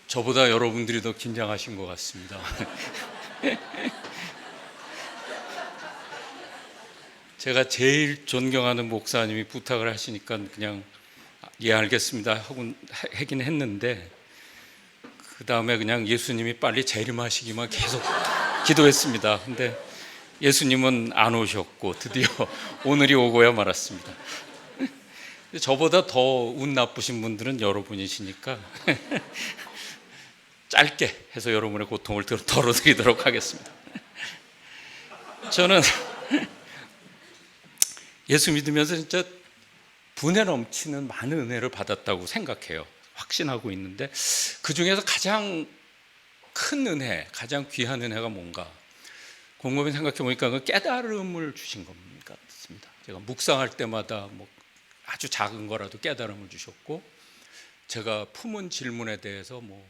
저보다 여러분들이 더 긴장하신 것 같습니다. 제가 제일 존경하는 목사님이 부탁을 하시니까 그냥 예 알겠습니다 하고 하긴 했는데, 그 다음에 그냥 예수님이 빨리 재림하시기만 계속 기도했습니다. 근데 예수님은 안 오셨고 드디어 오늘이 오고야 말았습니다. 저보다 더 운 나쁘신 분들은 여러분이시니까 짧게 해서 여러분의 고통을 덜어드리도록 하겠습니다. 저는 예수 믿으면서 진짜 분에 넘치는 많은 은혜를 받았다고 생각해요. 확신하고 있는데, 그 중에서 가장 큰 은혜, 가장 귀한 은혜가 뭔가 곰곰이 생각해 보니까 그 깨달음을 주신 것 같습니다. 제가 묵상할 때마다 뭐 아주 작은 거라도 깨달음을 주셨고, 제가 품은 질문에 대해서 뭐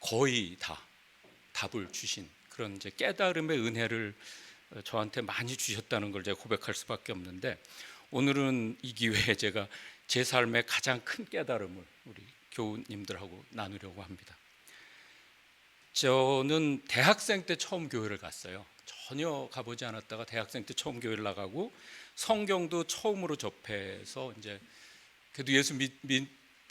거의 다 답을 주신 그런 이제 깨달음의 은혜를 저한테 많이 주셨다는 걸 제가 고백할 수밖에 없는데, 오늘은 이 기회에 제가 제 삶의 가장 큰 깨달음을 우리 교우님들하고 나누려고 합니다. 저는 대학생 때 처음 교회를 갔어요. 전혀 가보지 않았다가 대학생 때 처음 교회를 나가고 성경도 처음으로 접해서 이제 그래도 예수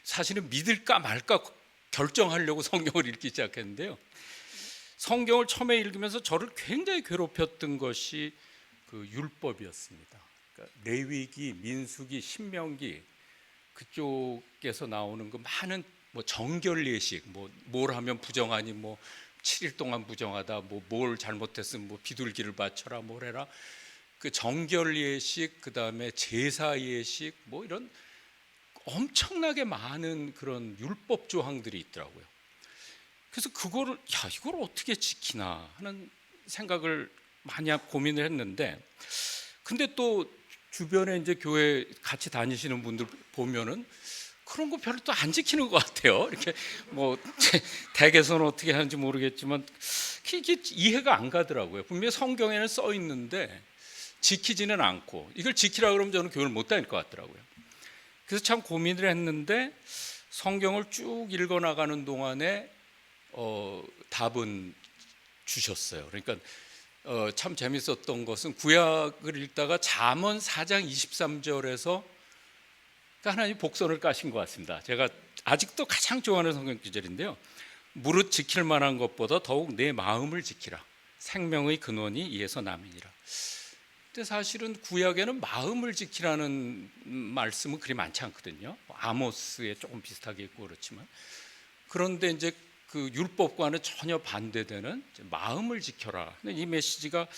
사실은 믿을까 말까 결정하려고 성경을 읽기 시작했는데요. 성경을 처음에 읽으면서 저를 굉장히 괴롭혔던 것이 그 율법이었습니다. 그러니까 레위기, 민수기, 신명기 그쪽에서 나오는 그 많은 뭐 정결 예식, 뭐 뭘 하면 부정하니, 뭐 7일 동안 부정하다, 뭐 뭘 잘못했으면 뭐 비둘기를 바쳐라, 뭘 해라. 그 정결 예식, 그 다음에 제사 예식, 뭐 이런 엄청나게 많은 그런 율법 조항들이 있더라고요. 그래서 이걸 어떻게 지키나 하는 생각을 많이 고민을 했는데, 근데 또 주변에 이제 교회 같이 다니시는 분들 보면은 그런 거 별로 또 안 지키는 것 같아요. 이렇게 뭐 댁에서는 어떻게 하는지 모르겠지만 이게 이해가 안 가더라고요. 분명히 성경에는 써 있는데 지키지는 않고, 이걸 지키라 그러면 저는 교회를 못 다닐 것 같더라고요. 그래서 참 고민을 했는데 성경을 쭉 읽어 나가는 동안에 답은 주셨어요. 그러니까 참 재밌었던 것은 구약을 읽다가 잠언 4장 23절에서 하나님 복선을 까신 것 같습니다. 제가 아직도 가장 좋아하는 성경 구절인데요. 무릇 지킬 만한 것보다 더욱 내 마음을 지키라. 생명의 근원이 이에서 남이니라. 근데 사실은 구약에는 마음을 지키라는 말씀은 그리 많지 않거든요. 아모스에 조금 비슷하게 있고 그렇지만, 그런데 이제 그 율법과는 전혀 반대되는 마음을 지켜라. 이 메시지가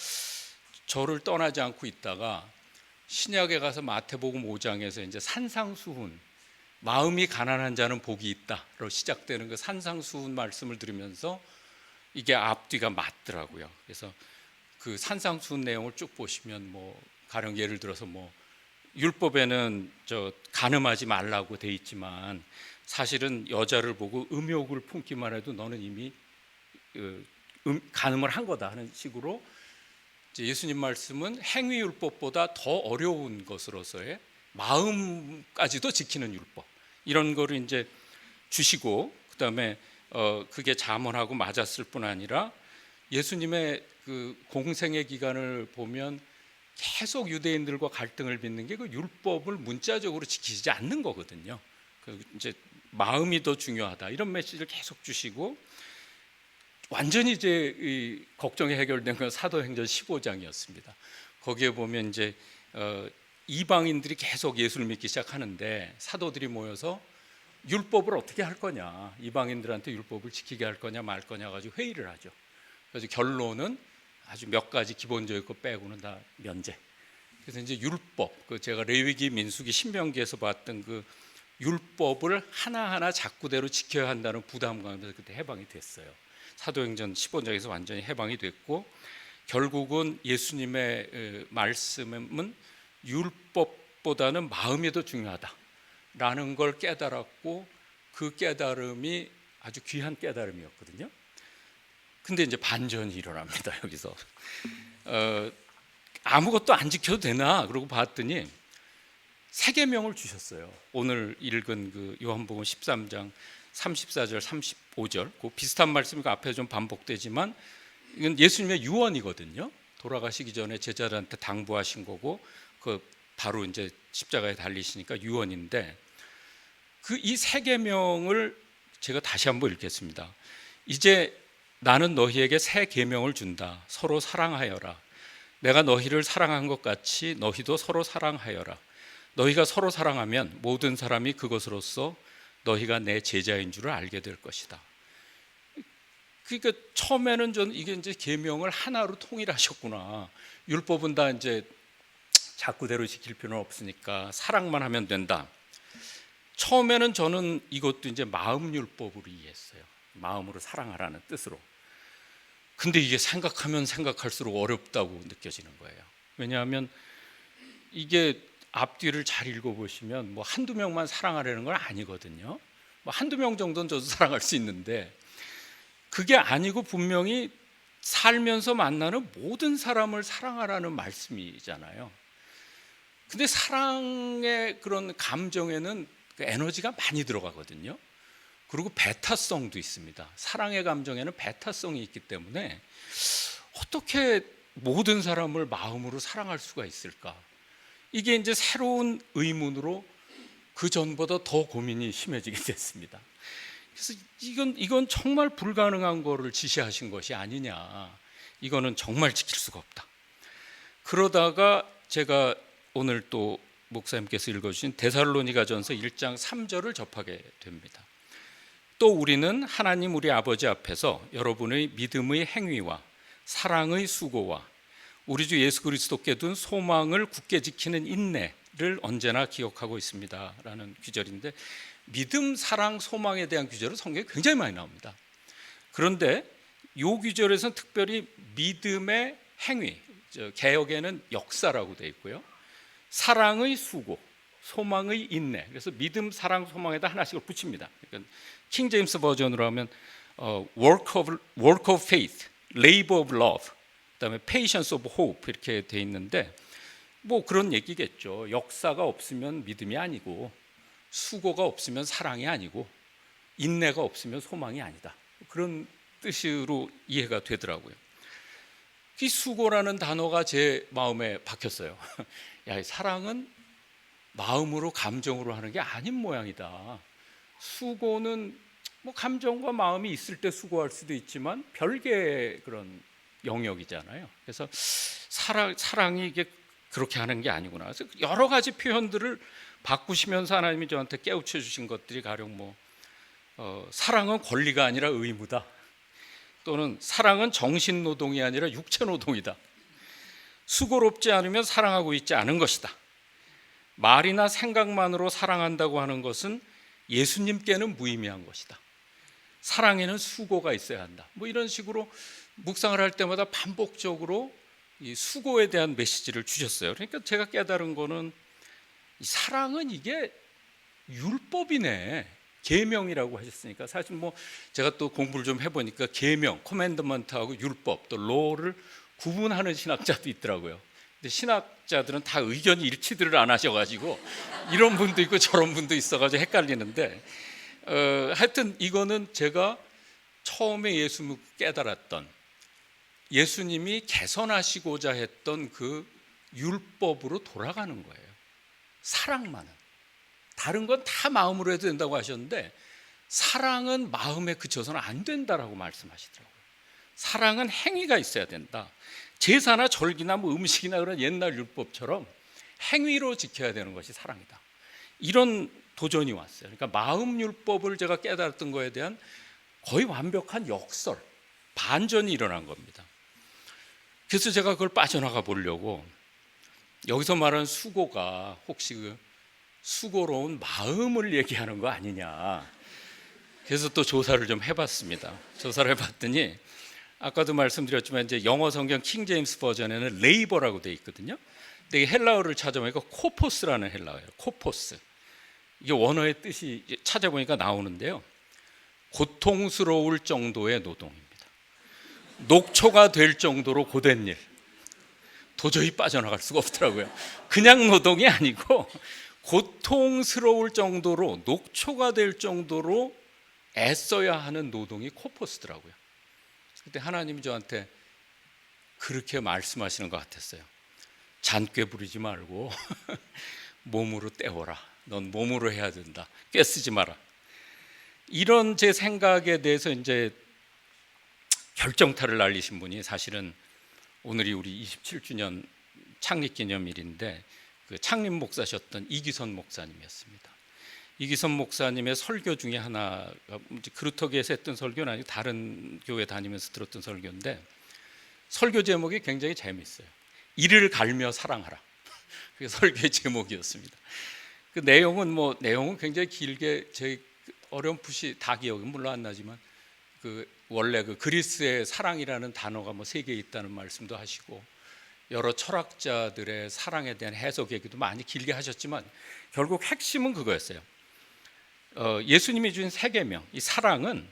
저를 떠나지 않고 있다가 신약에 가서 마태복음 5장에서 이제 산상수훈, 마음이 가난한 자는 복이 있다로 시작되는 그 산상수훈 말씀을 들으면서 이게 앞뒤가 맞더라고요. 그래서 그 산상수훈 내용을 쭉 보시면 뭐 가령 예를 들어서 뭐 율법에는 간음하지 말라고 돼 있지만 사실은 여자를 보고 음욕을 품기만 해도 너는 이미 간음을 한 거다 하는 식으로 예수님 말씀은 행위율법보다 더 어려운 것으로서의 마음까지도 지키는 율법, 이런 거를 이제 주시고, 그다음에 그게 잠언하고 맞았을 뿐 아니라 예수님의 그 공생의 기간을 보면 계속 유대인들과 갈등을 빚는 게 그 율법을 문자적으로 지키지 않는 거거든요. 이제 마음이 더 중요하다, 이런 메시지를 계속 주시고, 완전히 이제 이 걱정이 해결된 건 사도행전 15장이었습니다. 거기에 보면 이제 이방인들이 계속 예수를 믿기 시작하는데 사도들이 모여서 율법을 어떻게 할 거냐, 이방인들한테 율법을 지키게 할 거냐 말 거냐 가지고 회의를 하죠. 그래서 결론은 아주 몇 가지 기본적인 거 빼고는 다 면제. 그래서 이제 율법, 그 제가 레위기, 민수기, 신명기에서 봤던 그 율법을 하나하나 작구대로 지켜야 한다는 부담감에서 그때 해방이 됐어요. 사도행전 15장에서 완전히 해방이 됐고, 결국은 예수님의 말씀은 율법보다는 마음이 더 중요하다라는 걸 깨달았고, 그 깨달음이 아주 귀한 깨달음이었거든요. 근데 이제 반전이 일어납니다. 여기서 아무것도 안 지켜도 되나 그러고 봤더니 세 계명을 주셨어요. 오늘 읽은 그 요한복음 13장 34절, 35절 그 비슷한 말씀이 앞에 좀 반복되지만 이건 예수님의 유언이거든요. 돌아가시기 전에 제자들한테 당부하신 거고 그 바로 이제 십자가에 달리시니까 유언인데 그 이 세 계명을 제가 다시 한번 읽겠습니다. 이제 나는 너희에게 새 계명을 준다. 서로 사랑하여라. 내가 너희를 사랑한 것 같이 너희도 서로 사랑하여라. 너희가 서로 사랑하면 모든 사람이 그것으로써 너희가 내 제자인 줄을 알게 될 것이다. 그러니까 처음에는 저는 이게 이제 계명을 하나로 통일하셨구나. 율법은 다 이제 자꾸대로 지킬 필요는 없으니까 사랑만 하면 된다. 처음에는 저는 이것도 이제 마음 율법으로 이해했어요. 마음으로 사랑하라는 뜻으로. 근데 이게 생각하면 생각할수록 어렵다고 느껴지는 거예요. 왜냐하면 이게 앞뒤를 잘 읽어보시면 뭐 한두 명만 사랑하려는 건 아니거든요. 뭐 한두 명 정도는 저도 사랑할 수 있는데 그게 아니고 분명히 살면서 만나는 모든 사람을 사랑하라는 말씀이잖아요. 근데 사랑의 그런 감정에는 그 에너지가 많이 들어가거든요. 그리고 배타성도 있습니다. 사랑의 감정에는 배타성이 있기 때문에 어떻게 모든 사람을 마음으로 사랑할 수가 있을까? 이게 이제 새로운 의문으로 그 전보다 더 고민이 심해지게 됐습니다. 그래서 이건 정말 불가능한 거를 지시하신 것이 아니냐. 이거는 정말 지킬 수가 없다. 그러다가 제가 오늘 또 목사님께서 읽어주신 데살로니가전서 1장 3절을 접하게 됩니다. 또 우리는 하나님 우리 아버지 앞에서 여러분의 믿음의 행위와 사랑의 수고와 우리 주 예수 그리스도께 둔 소망을 굳게 지키는 인내를 언제나 기억하고 있습니다 라는 구절인데, 믿음, 사랑, 소망에 대한 구절은 성경에 굉장히 많이 나옵니다. 그런데 이 구절에서는 특별히 믿음의 행위, 개역에는 역사라고 되어 있고요, 사랑의 수고, 소망의 인내, 그래서 믿음, 사랑, 소망에다 하나씩을 붙입니다. 그러니까 킹 제임스 버전으로 하면 work of faith, labor of love, 그다음에 patience of hope 이렇게 돼 있는데 뭐 그런 얘기겠죠. 역사가 없으면 믿음이 아니고, 수고가 없으면 사랑이 아니고, 인내가 없으면 소망이 아니다. 그런 뜻으로 이해가 되더라고요. 이 수고라는 단어가 제 마음에 박혔어요. 야, 사랑은 마음으로 감정으로 하는 게 아닌 모양이다. 수고는 뭐 감정과 마음이 있을 때 수고할 수도 있지만 별개의 그런 영역이잖아요. 그래서 사랑이 이게 그렇게 하는 게 아니구나. 그래서 여러 가지 표현들을 바꾸시면서 하나님이 저한테 깨우쳐 주신 것들이 가령 사랑은 권리가 아니라 의무다. 또는 사랑은 정신 노동이 아니라 육체 노동이다. 수고롭지 않으면 사랑하고 있지 않은 것이다. 말이나 생각만으로 사랑한다고 하는 것은 예수님께는 무의미한 것이다. 사랑에는 수고가 있어야 한다. 뭐 이런 식으로 묵상을 할 때마다 반복적으로 이 수고에 대한 메시지를 주셨어요. 그러니까 제가 깨달은 거는 이 사랑은 이게 율법이네. 계명이라고 하셨으니까 사실 제가 또 공부를 좀 해보니까 계명, 코맨드먼트하고 율법, 또 로를 구분하는 신학자도 있더라고요. 근데 신학자들은 다 의견이 일치들을 안 하셔가지고 이런 분도 있고 저런 분도 있어가지고 헷갈리는데 하여튼 이거는 제가 처음에 예수님을 깨달았던, 예수님이 개선하시고자 했던 그 율법으로 돌아가는 거예요. 사랑만은. 다른 건 다 마음으로 해도 된다고 하셨는데 사랑은 마음에 그쳐서는 안 된다라고 말씀하시더라고요. 사랑은 행위가 있어야 된다. 제사나 절기나 음식이나 그런 옛날 율법처럼 행위로 지켜야 되는 것이 사랑이다. 이런 도전이 왔어요. 그러니까 마음 율법을 제가 깨달았던 거에 대한 거의 완벽한 역설, 반전이 일어난 겁니다. 그래서 제가 그걸 빠져나가 보려고 여기서 말하는 수고가 혹시 그 수고로운 마음을 얘기하는 거 아니냐. 그래서 또 조사를 좀 해봤습니다. 조사를 해봤더니 아까도 말씀드렸지만 이제 영어 성경 킹 제임스 버전에는 레이버라고 돼 있거든요. 근데 헬라어를 찾아보니까 코포스라는 헬라어예요. 코포스. 이게 원어의 뜻이 찾아보니까 나오는데요. 고통스러울 정도의 노동입니다. 녹초가 될 정도로 고된 일. 도저히 빠져나갈 수가 없더라고요. 그냥 노동이 아니고 고통스러울 정도로, 녹초가 될 정도로 애써야 하는 노동이 코퍼스더라고요. 그때 하나님이 저한테 그렇게 말씀하시는 것 같았어요. 잔꾀 부리지 말고 몸으로 때워라. 넌 몸으로 해야 된다. 꾀 쓰지 마라. 이런 제 생각에 대해서 이제 결정타를 날리신 분이 사실은 오늘이 우리 27주년 창립기념일인데 그 창립 목사셨던 이기선 목사님이었습니다. 이기선 목사님의 설교 중에 하나가 그루터기에서 했던 설교는 아니고 다른 교회 다니면서 들었던 설교인데 설교 제목이 굉장히 재미있어요. 이를 갈며 사랑하라. 그게 설교의 제목이었습니다. 그 내용은 굉장히 길게 제 어렴풋이 다 기억은 물론 안 나지만 그 원래 그 그리스의 사랑이라는 단어가 뭐 3개 있다는 말씀도 하시고 여러 철학자들의 사랑에 대한 해석 얘기도 많이 길게 하셨지만 결국 핵심은 그거였어요. 예수님이 주신 세계명, 이 사랑은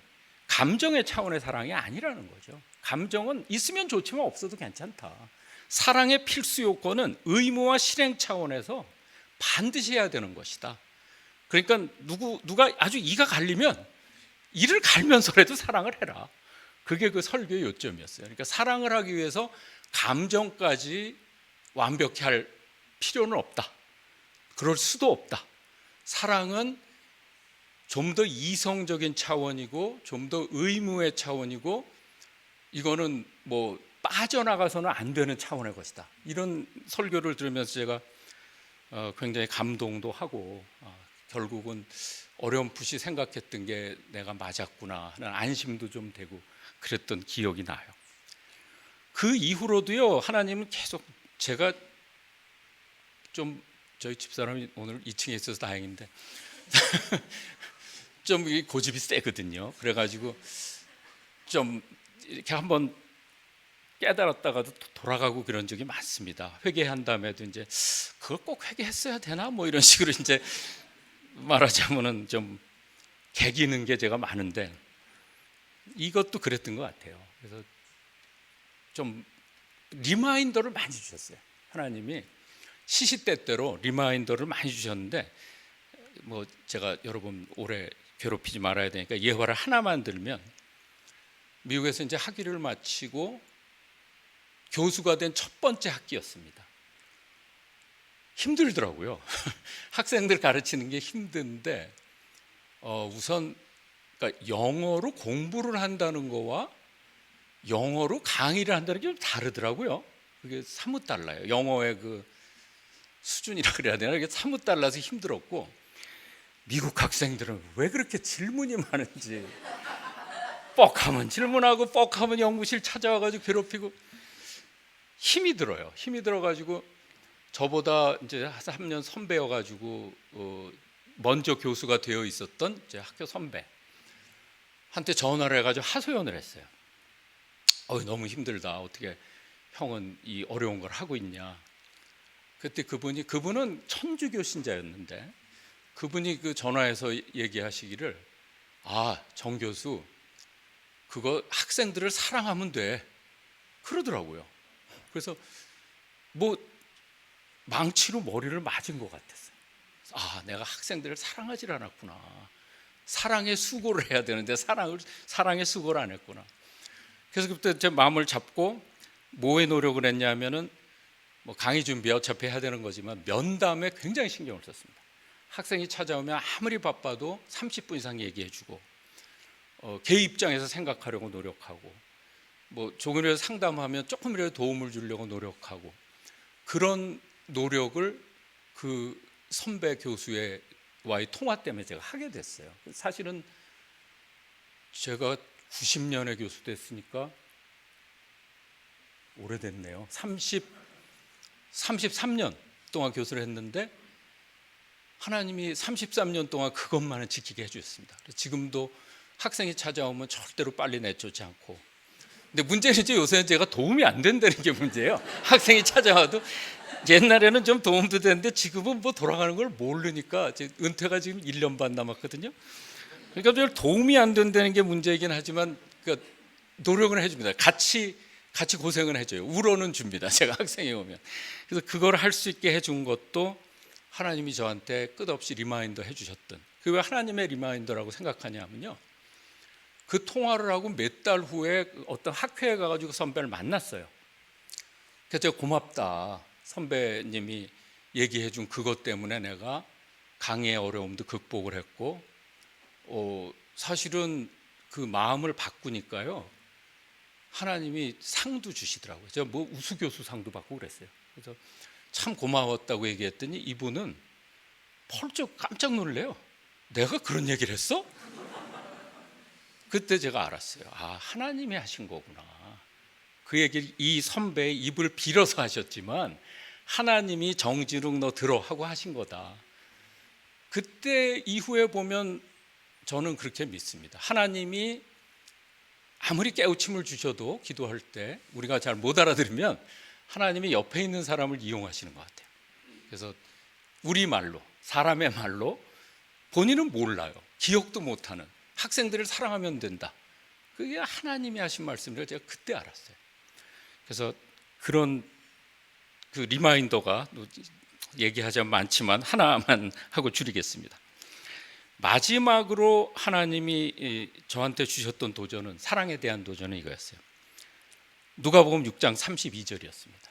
감정의 차원의 사랑이 아니라는 거죠. 감정은 있으면 좋지만 없어도 괜찮다. 사랑의 필수 요건은 의무와 실행 차원에서 반드시 해야 되는 것이다. 그러니까 누가 아주 이가 갈리면 이를 갈면서라도 사랑을 해라. 그게 그 설교의 요점이었어요. 그러니까 사랑을 하기 위해서 감정까지 완벽히 할 필요는 없다. 그럴 수도 없다. 사랑은 좀 더 이성적인 차원이고 좀 더 의무의 차원이고 이거는 뭐 빠져나가서는 안 되는 차원의 것이다. 이런 설교를 들으면서 제가 굉장히 감동도 하고 결국은 어렴풋이 생각했던 게 내가 맞았구나 하는 안심도 좀 되고 그랬던 기억이 나요. 그 이후로도요 하나님은 계속 제가 좀 저희 집사람이 오늘 2층에 있어서 다행인데 좀 고집이 세거든요. 그래가지고 좀 이렇게 한번 깨달았다가도 돌아가고 그런 적이 많습니다. 회개한 다음에도 이제 그걸 꼭 회개했어야 되나 뭐 이런 식으로 이제 말하자면은 좀 개기는 게 제가 많은데 이것도 그랬던 것 같아요. 그래서 좀 리마인더를 많이 주셨어요. 하나님이 시시때때로 리마인더를 많이 주셨는데 뭐 제가 여러분 오래 괴롭히지 말아야 되니까 예화를 하나만 들면 미국에서 이제 학위를 마치고 교수가 된 첫 번째 학기였습니다. 힘들더라고요. 학생들 가르치는 게 힘든데 우선 그러니까 영어로 공부를 한다는 거와 영어로 강의를 한다는 게 좀 다르더라고요. 그게 사뭇 달라요. 영어의 그 수준이라 그래야 되나? 이게 사뭇 달라서 힘들었고 미국 학생들은 왜 그렇게 질문이 많은지 뻑하면 질문하고 뻑하면 연구실 찾아와가지고 괴롭히고 힘이 들어요. 힘이 들어가지고 저보다 이제 3년 선배여가지고 먼저 교수가 되어 있었던 제 학교 선배 한테 전화를 해가지고 하소연을 했어요. 너무 힘들다. 어떻게 형은 이 어려운 걸 하고 있냐. 그때 그분은 천주교 신자였는데 그분이 그 전화해서 얘기하시기를 정 교수 그거 학생들을 사랑하면 돼 그러더라고요. 그래서 뭐 망치로 머리를 맞은 것 같았어요. 내가 학생들을 사랑하지 않았구나. 사랑의 수고를 해야 되는데 사랑의 수고를 안 했구나. 그래서 그때 제 마음을 잡고 뭐에 노력을 했냐면은 뭐 강의 준비 어차피 해야 되는 거지만 면담에 굉장히 신경을 썼습니다. 학생이 찾아오면 아무리 바빠도 30분 이상 얘기해주고 걔 입장에서 생각하려고 노력하고 뭐 조금이라도 상담하면 조금이라도 도움을 주려고 노력하고 그런 노력을 그 선배 교수와의 통화 때문에 제가 하게 됐어요. 사실은 제가 90년에 교수 됐으니까 오래됐네요. 33년 동안 교수를 했는데 하나님이 33년 동안 그것만은 지키게 해주셨습니다. 지금도 학생이 찾아오면 절대로 빨리 내쫓지 않고 근데 문제는 이제 요새는 제가 도움이 안 된다는 게 문제예요. 학생이 찾아와도 옛날에는 좀 도움도 되는데 지금은 뭐 돌아가는 걸 모르니까 은퇴가 지금 1년 반 남았거든요. 그러니까 별 도움이 안 된다는 게 문제이긴 하지만 그러니까 노력을 해줍니다. 같이 고생을 해줘요. 울어는 줍니다. 제가 학생이 오면. 그래서 그걸 할 수 있게 해준 것도 하나님이 저한테 끝없이 리마인더 해주셨던 그게 왜 하나님의 리마인더라고 생각하냐면요. 그 통화를 하고 몇 달 후에 어떤 학회에 가가지고 선배를 만났어요. 그래서 제가 고맙다, 선배님이 얘기해준 그것 때문에 내가 강의의 어려움도 극복을 했고, 사실은 그 마음을 바꾸니까요, 하나님이 상도 주시더라고요. 제가 뭐 우수교수 상도 받고 그랬어요. 그래서 참 고마웠다고 얘기했더니 이분은 펄쩍 깜짝 놀래요. 내가 그런 얘기를 했어? 그때 제가 알았어요. 아, 하나님이 하신 거구나. 그 얘기를 이 선배의 입을 빌어서 하셨지만 하나님이 정진욱 너 들어 하고 하신 거다. 그때 이후에 보면 저는 그렇게 믿습니다. 하나님이 아무리 깨우침을 주셔도 기도할 때 우리가 잘 못 알아들으면 하나님이 옆에 있는 사람을 이용하시는 것 같아요. 그래서 우리말로, 사람의 말로, 본인은 몰라요, 기억도 못하는 학생들을 사랑하면 된다, 그게 하나님이 하신 말씀을 제가 그때 알았어요. 그래서 그런 그 리마인더가 얘기하자면 많지만 하나만 하고 줄이겠습니다. 마지막으로 하나님이 저한테 주셨던 도전은, 사랑에 대한 도전은 이거였어요. 누가복음 6장 32절이었습니다.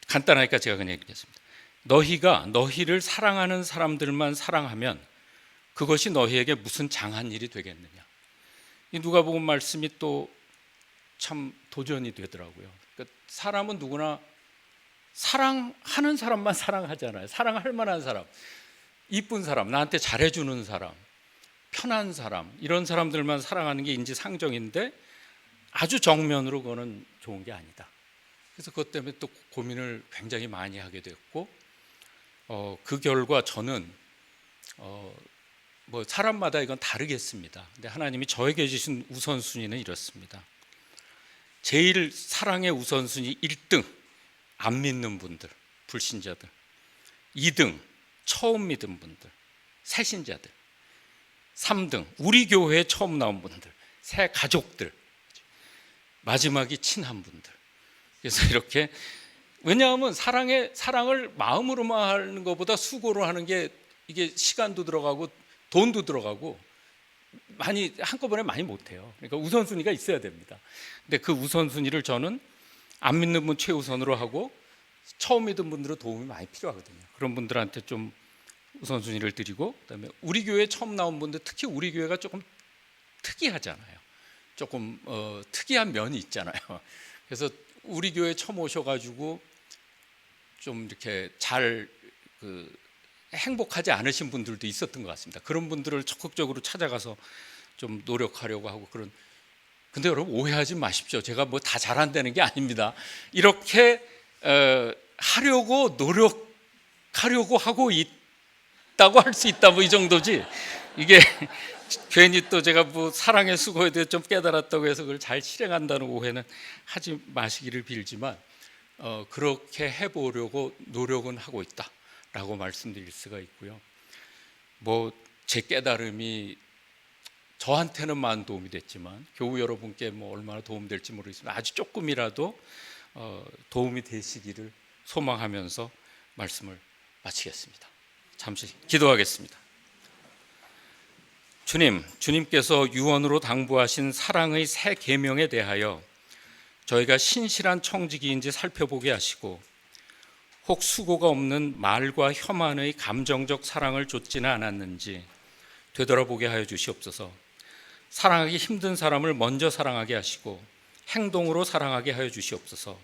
간단하니까 제가 그냥 읽겠습니다. 너희가 너희를 사랑하는 사람들만 사랑하면 그것이 너희에게 무슨 장한 일이 되겠느냐. 이 누가복음 말씀이 또 참 도전이 되더라고요. 그러니까 사람은 누구나 사랑하는 사람만 사랑하잖아요. 사랑할 만한 사람, 이쁜 사람, 나한테 잘해주는 사람, 편한 사람, 이런 사람들만 사랑하는 게 인지상정인데 아주 정면으로 그거는 좋은 게 아니다. 그래서 그것 때문에 또 고민을 굉장히 많이 하게 됐고, 그 결과 저는 뭐 사람마다 이건 다르겠습니다. 근데 하나님이 저에게 주신 우선순위는 이렇습니다. 제일 사랑의 우선순위 1등, 안 믿는 분들, 불신자들. 2등, 처음 믿은 분들, 새신자들. 3등, 우리 교회에 처음 나온 분들, 새 가족들. 마지막이 친한 분들. 그래서 이렇게, 왜냐하면 사랑을 마음으로만 하는 것보다 수고로 하는 게, 이게 시간도 들어가고 돈도 들어가고 많이 한꺼번에 많이 못해요. 그러니까 우선순위가 있어야 됩니다. 근데 그 우선순위를 저는 안 믿는 분 최우선으로 하고 처음 믿은 분들은 도움이 많이 필요하거든요. 그런 분들한테 좀 우선순위를 드리고, 그다음에 우리 교회 처음 나온 분들, 특히 우리 교회가 조금 특이하잖아요. 조금 특이한 면이 있잖아요. 그래서 우리 교회 처음 오셔가지고 좀 이렇게 잘 행복하지 않으신 분들도 있었던 것 같습니다. 그런 분들을 적극적으로 찾아가서 좀 노력하려고 하고 그런. 근데 여러분 오해하지 마십시오. 제가 뭐 다 잘한다는 게 아닙니다. 이렇게 하려고 노력하려고 하고 있다고 할 수 있다, 뭐 이 정도지. 이게 괜히 또 제가 뭐 사랑의 수고에 대해 좀 깨달았다고 해서 그걸 잘 실행한다는 오해는 하지 마시기를 빌지만, 그렇게 해보려고 노력은 하고 있다라고 말씀드릴 수가 있고요. 뭐 제 깨달음이 저한테는 많은 도움이 됐지만 교우 여러분께 뭐 얼마나 도움될지 모르겠지만 아주 조금이라도 도움이 되시기를 소망하면서 말씀을 마치겠습니다. 잠시 기도하겠습니다. 주님께서 유언으로 당부하신 사랑의 새 계명에 대하여 저희가 신실한 청지기인지 살펴보게 하시고, 혹 수고가 없는 말과 혐한의 감정적 사랑을 좇지는 않았는지 되돌아보게 하여 주시옵소서. 사랑하기 힘든 사람을 먼저 사랑하게 하시고 행동으로 사랑하게 하여 주시옵소서.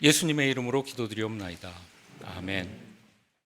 예수님의 이름으로 기도드리옵나이다. 아멘.